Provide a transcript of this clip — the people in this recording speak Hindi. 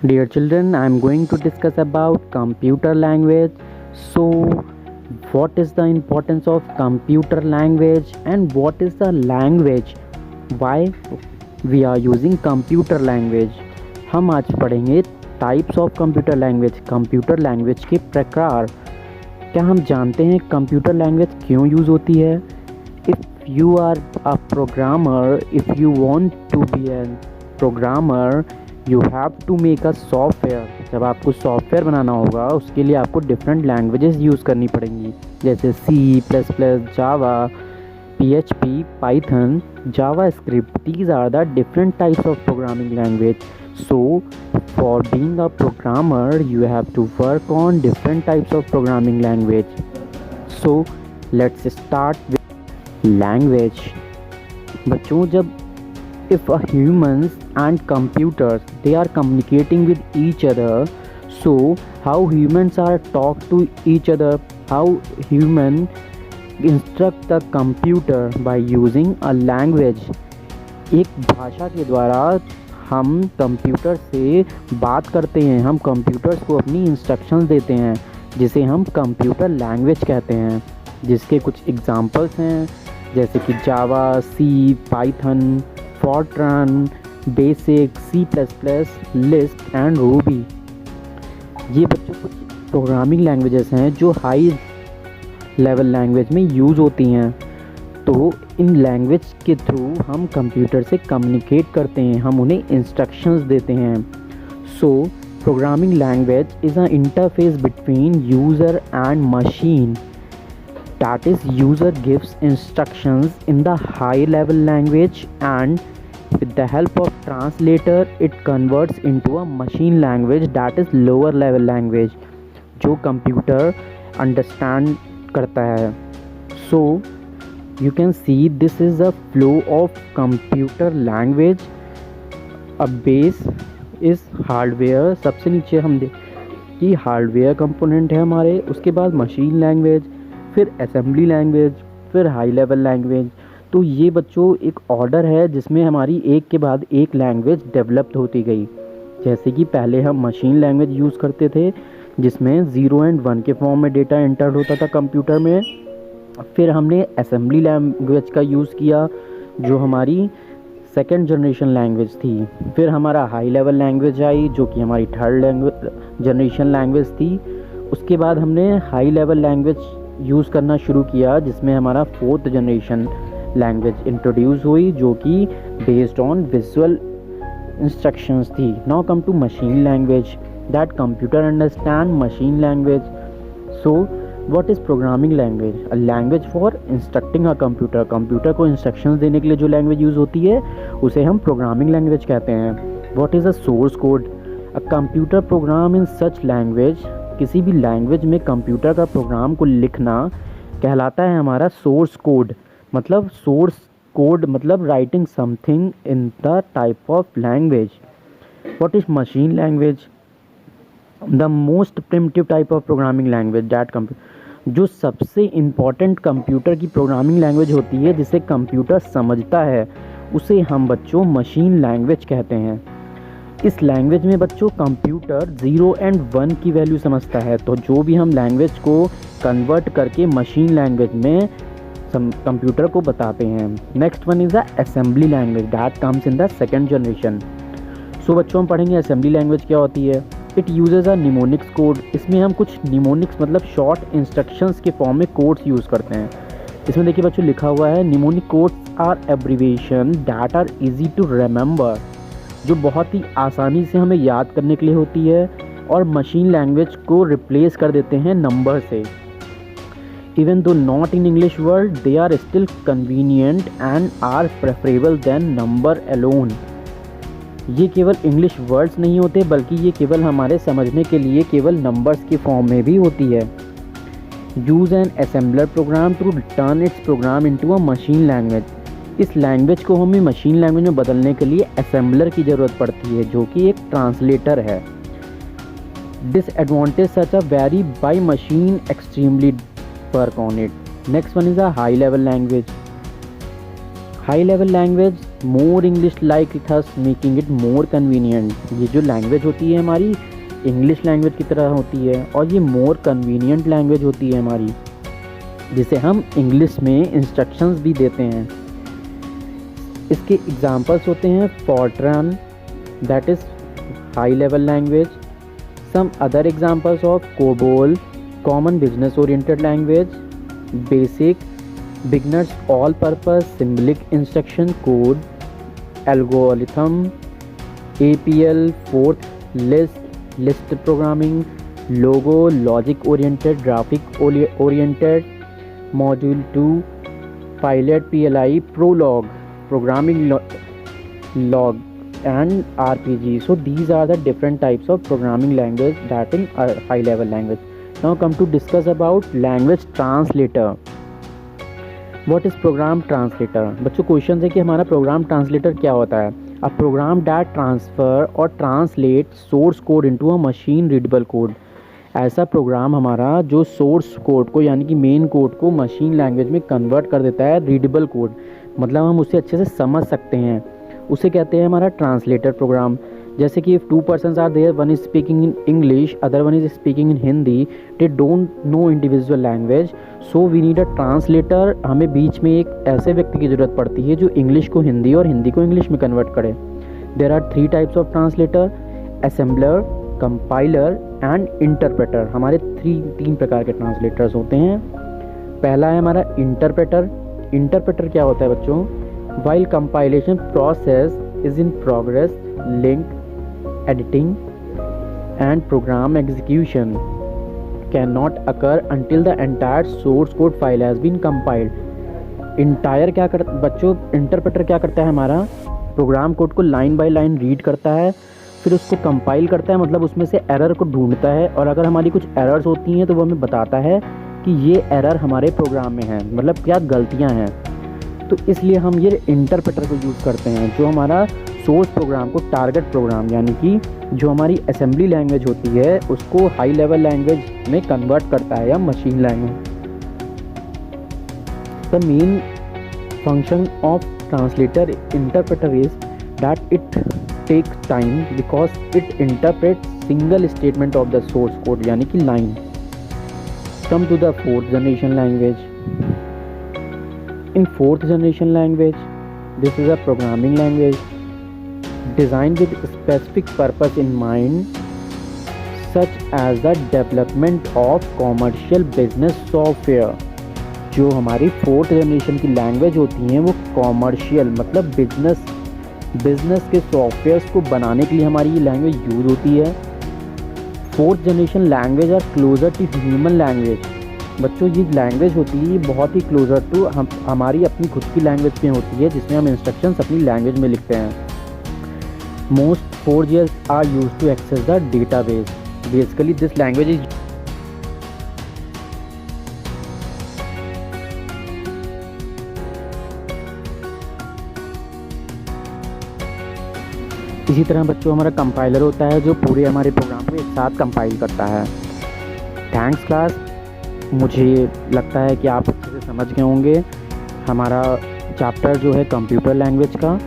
Dear children, I am going to discuss about computer language. So, what is the importance of computer language and what is the language? Why we are using computer language? हम आज पढ़ेंगे टाइप्स ऑफ कंप्यूटर लैंग्वेज के प्रकार। क्या हम जानते हैं कंप्यूटर लैंग्वेज क्यों यूज़ होती है? If you are a programmer, if you want to be a programmer, you have to make a software. जब आपको सॉफ्टवेयर बनाना होगा उसके लिए आपको डिफरेंट लैंग्वेजेस यूज़ करनी पड़ेंगी, जैसे C++, Java, PHP, Python, JavaScript. These are the different types of programming language. So for being a programmer you have to work on different types of programming language. So let's start with language. बच्चों, जब if a humans and computers they are communicating with each other, so how humans are talk to each other, how human instruct the computer by using a language. एक भाषा के द्वारा हम कंप्यूटर से बात करते हैं, हम कंप्यूटर्स को अपनी इंस्ट्रक्शंस देते हैं, जिसे हम कंप्यूटर लैंग्वेज कहते हैं, जिसके कुछ एग्जांपल्स हैं जैसे कि Java, C, Python, Fortran, BASIC, C++, Lisp and Ruby. ये बच्चों कुछ प्रोग्रामिंग लैंग्वेजेस हैं जो हाई लेवल लैंग्वेज में यूज़ होती हैं। तो इन लैंग्वेज के थ्रू हम कंप्यूटर से कम्युनिकेट करते हैं, हम उन्हें इंस्ट्रक्शंस देते हैं। So programming language is a interface between user and machine, that is user gives instructions in the high level language and with the help of translator it converts into a machine language, that is lower level language, जो कंप्यूटर अंडरस्टैंड करता है। So you can see this is a flow of computer language. A base is hardware, सबसे नीचे हम देख कि हार्डवेयर कंपोनेंट है हमारे, उसके बाद मशीन लैंग्वेज, फिर असेंबली लैंग्वेज, फिर हाई लेवल लैंग्वेज। तो ये बच्चों एक ऑर्डर है जिसमें हमारी एक के बाद एक लैंग्वेज डेवलप होती गई। जैसे कि पहले हम मशीन लैंग्वेज यूज़ करते थे जिसमें 0 एंड 1 के फॉर्म में डेटा एंटर होता था कंप्यूटर में। फिर हमने असेंबली लैंग्वेज का यूज़ किया जो हमारी सेकेंड जनरेशन लैंग्वेज थी। फिर हमारा हाई लेवल लैंग्वेज आई जो कि हमारी थर्ड जनरेशन लैंग्वेज थी। उसके बाद हमने हाई लेवल लैंग्वेज यूज़ करना शुरू किया जिसमें हमारा फोर्थ जनरेशन लैंग्वेज इंट्रोड्यूस हुई जो कि बेस्ड ऑन विजुअल इंस्ट्रक्शंस थी। Now come to machine language, that computer understand machine language. So what is programming language? A language for instructing a computer. Computer को इंस्ट्रक्शंस देने के लिए जो लैंग्वेज यूज़ होती है उसे हम प्रोग्रामिंग लैंग्वेज कहते हैं। What is a source code? A computer program in such language. किसी भी लैंग्वेज में कंप्यूटर का प्रोग्राम को लिखना कहलाता है हमारा सोर्स कोड। मतलब सोर्स कोड मतलब writing something in the type of language. What is machine language? The most primitive type of programming language that जो सबसे इम्पॉर्टेंट कंप्यूटर की प्रोग्रामिंग लैंग्वेज होती है जिसे कंप्यूटर समझता है उसे हम बच्चों मशीन लैंग्वेज कहते हैं। इस लैंग्वेज में बच्चों कंप्यूटर 0 एंड 1 की वैल्यू समझता है। तो जो भी हम लैंग्वेज को कन्वर्ट करके मशीन लैंग्वेज में कंप्यूटर को बताते हैं। Next one is the assembly language that comes in the second generation. So बच्चों हम पढ़ेंगे असेंबली लैंग्वेज क्या होती है। It uses a mnemonics code. इसमें हम कुछ निमोनिक्स मतलब शॉर्ट इंस्ट्रक्शंस के फॉर्म में कोड्स यूज़ करते हैं। इसमें देखिए बच्चों लिखा हुआ है mnemonic codes are abbreviation that are easy to remember, जो बहुत ही आसानी से हमें याद करने के लिए होती है और मशीन लैंग्वेज को रिप्लेस कर देते हैं नंबर से। Even though not in English world, they are still convenient and are preferable than number alone. ये केवल इंग्लिश वर्ड्स नहीं होते बल्कि ये केवल हमारे समझने के लिए केवल नंबर्स के फॉर्म में भी होती है। Use an assembler program to turn its program into a machine language. इस लैंग्वेज को हमें मशीन लैंग्वेज में बदलने के लिए असेंबलर की ज़रूरत पड़ती है जो कि एक ट्रांसलेटर है। Disadvantage such a very by machine extremely work on it. Next one is a high level language. High level language more English like thus making it more convenient. ये जो लैंग्वेज होती है हमारी इंग्लिश लैंग्वेज की तरह होती है और ये मोर कन्वीनियंट लैंग्वेज होती है हमारी, जिसे हम इंग्लिश में इंस्ट्रक्शंस भी देते हैं। इसके एग्जांपल्स होते हैं Fortran that is high level language, some other examples of COBOL common business oriented language, BASIC beginners all purpose symbolic instruction code, algorithm, APL, Forth list programming, Logo logic oriented graphic oriented, Modula 2 Pilot PLI, Prolog programming log and RPG. So these are the different types of programming language that in high level language. Now come to discuss about language translator. What is program translator? बच्चों क्वेश्चन है कि हमारा प्रोग्राम ट्रांसलेटर क्या होता है। A program that transfer or translate source code into a machine readable code. ऐसा प्रोग्राम हमारा जो सोर्स कोड को यानी कि मेन कोड को मशीन लैंग्वेज में कन्वर्ट कर देता है, रीडेबल कोड, मतलब हम उसे अच्छे से समझ सकते हैं, उसे कहते हैं हमारा ट्रांसलेटर प्रोग्राम। जैसे कि if 2 persons are there, one is speaking in English other one is speaking in Hindi, they don't know individual language, so we need a translator. हमें बीच में एक ऐसे व्यक्ति की ज़रूरत पड़ती है जो इंग्लिश को हिंदी और हिंदी को इंग्लिश में कन्वर्ट करे। There are 3 types of translator, assembler, compiler and interpreter. हमारे 3 प्रकार के ट्रांसलेटर्स होते हैं। पहला है हमारा इंटरप्रेटर। इंटरप्रेटर क्या होता है बच्चों? While compilation process is in progress, link editing and program execution cannot occur until the entire source code file has been compiled. Entire क्या कर बच्चों, इंटरप्रेटर क्या करता है हमारा? प्रोग्राम कोड को लाइन बाय लाइन रीड करता है, फिर उसको कंपाइल करता है, मतलब उसमें से एरर को ढूंढता है, और अगर हमारी कुछ एरर्स होती हैं तो वो हमें बताता है कि ये एरर हमारे प्रोग्राम में है, मतलब क्या गलतियां हैं। तो इसलिए हम ये इंटरप्रेटर को यूज़ करते हैं जो हमारा सोर्स प्रोग्राम को टारगेट प्रोग्राम यानी कि जो हमारी असेंबली लैंग्वेज होती है उसको हाई लेवल लैंग्वेज में कन्वर्ट करता है या machine language. The main function of translator interpreter is that it takes time because it interpret single statement of the source code यानी कि line. Come to the 4th generation language. In 4th generation language, this is a programming language designed with specific purpose in mind, such as the development of commercial business software. जो हमारी 4th जनरेशन की लैंग्वेज होती हैं वो कॉमर्शियल मतलब बिजनेस के सॉफ्टवेयर्स को बनाने के लिए हमारी ये लैंग्वेज यूज़ होती है। 4th generation language are closer to human language. बच्चों ये लैंग्वेज होती है बहुत ही क्लोजर टू हमारी अपनी खुद की लैंग्वेज में होती है, जिसमें हम इंस्ट्रक्शंस अपनी लैंग्वेज में लिखते हैं। Most 4Gs are use to access the database. Basically this language is इसी तरह बच्चों हमारा कंपाइलर होता है जो पूरे हमारे प्रोग्राम को एक साथ कंपाइल करता है। थैंक्स क्लास, मुझे लगता है कि आप अच्छे से समझ गए होंगे हमारा चैप्टर जो है कंप्यूटर लैंग्वेज का।